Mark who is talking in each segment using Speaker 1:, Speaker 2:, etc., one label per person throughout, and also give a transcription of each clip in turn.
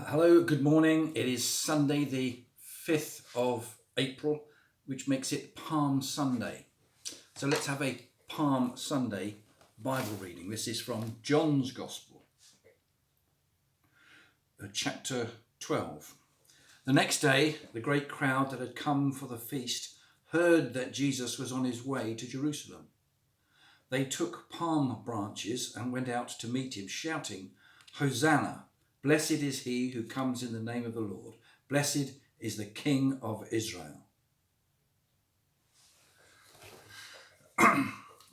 Speaker 1: Hello, good morning. It is Sunday, the 5th of April, which makes it Palm Sunday. So let's have a Palm Sunday Bible reading. This is from John's Gospel, chapter 12. The next day, the great crowd that had come for the feast heard that Jesus was on his way to Jerusalem. They took palm branches and went out to meet him, shouting, "Hosanna! Blessed is he who comes in the name of the Lord. Blessed is the King of Israel."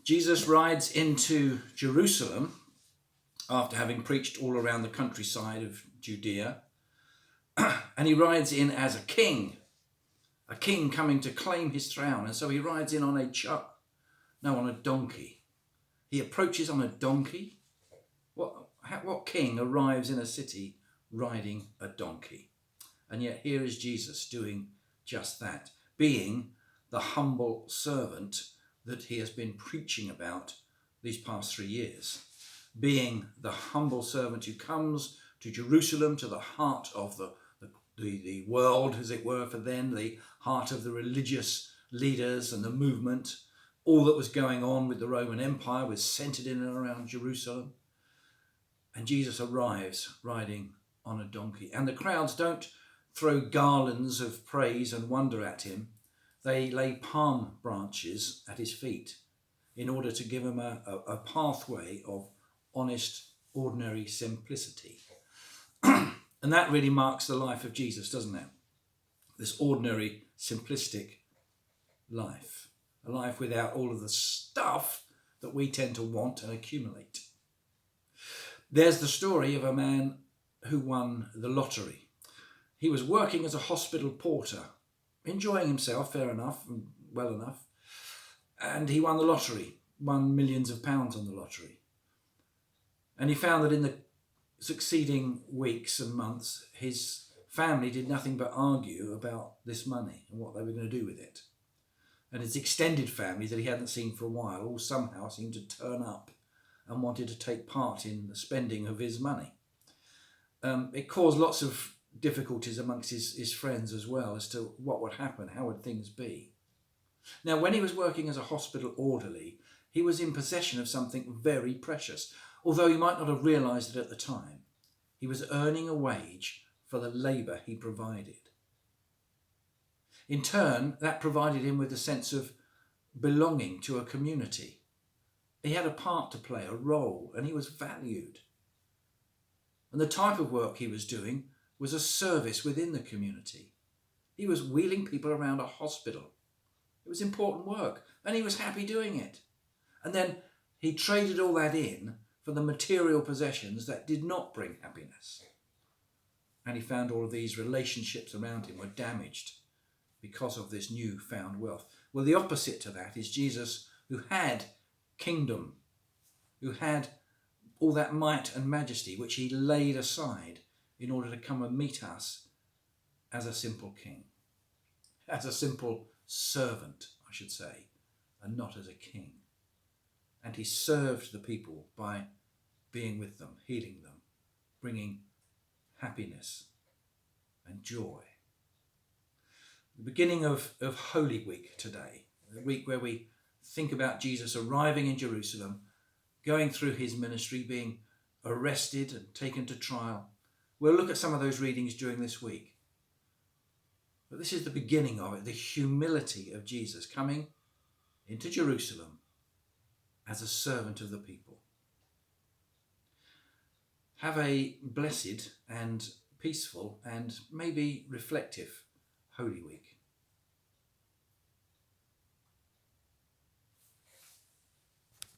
Speaker 1: Jesus rides into Jerusalem after having preached all around the countryside of Judea. And he rides in as a king coming to claim his throne. And so he rides in on on a donkey. He approaches on a donkey. What king arrives in a city riding a donkey? And yet here is Jesus doing just that, being the humble servant that he has been preaching about these past 3 years, being the humble servant who comes to Jerusalem, to the heart of the world, as it were, for then, the heart of the religious leaders and the movement. All that was going on with the Roman Empire was centered in and around Jerusalem. And Jesus arrives riding on a donkey. And the crowds don't throw garlands of praise and wonder at him. They lay palm branches at his feet in order to give him a pathway of honest, ordinary simplicity. And that really marks the life of Jesus, doesn't it? This ordinary, simplistic life. A life without all of the stuff that we tend to want and accumulate. There's the story of a man who won the lottery. He was working as a hospital porter, enjoying himself, fair enough, and well enough. And he won the lottery, won millions of pounds on the lottery. And he found that in the succeeding weeks and months, his family did nothing but argue about this money and what they were going to do with it. And his extended family that he hadn't seen for a while all somehow seemed to turn up and wanted to take part in the spending of his money. It caused lots of difficulties amongst his friends as well as to what would happen, how would things be. Now, when he was working as a hospital orderly, he was in possession of something very precious. Although he might not have realised it at the time, he was earning a wage for the labour he provided. In turn, that provided him with a sense of belonging to a community. He had a part to play, a role, and he was valued. And the type of work he was doing was a service within the community. He was wheeling people around a hospital. It was important work, and he was happy doing it. And then he traded all that in for the material possessions that did not bring happiness. And he found all of these relationships around him were damaged because of this newfound wealth. Well, the opposite to that is Jesus, who had kingdom, who had all that might and majesty, which he laid aside in order to come and meet us as a simple king, as a simple servant, I should say, and not as a king. And he served the people by being with them, healing them, bringing happiness and joy. The beginning of Holy Week today, the week where we think about Jesus arriving in Jerusalem, going through his ministry, being arrested and taken to trial. We'll look at some of those readings during this week. But this is the beginning of it, the humility of Jesus coming into Jerusalem as a servant of the people. Have a blessed and peaceful and maybe reflective Holy Week.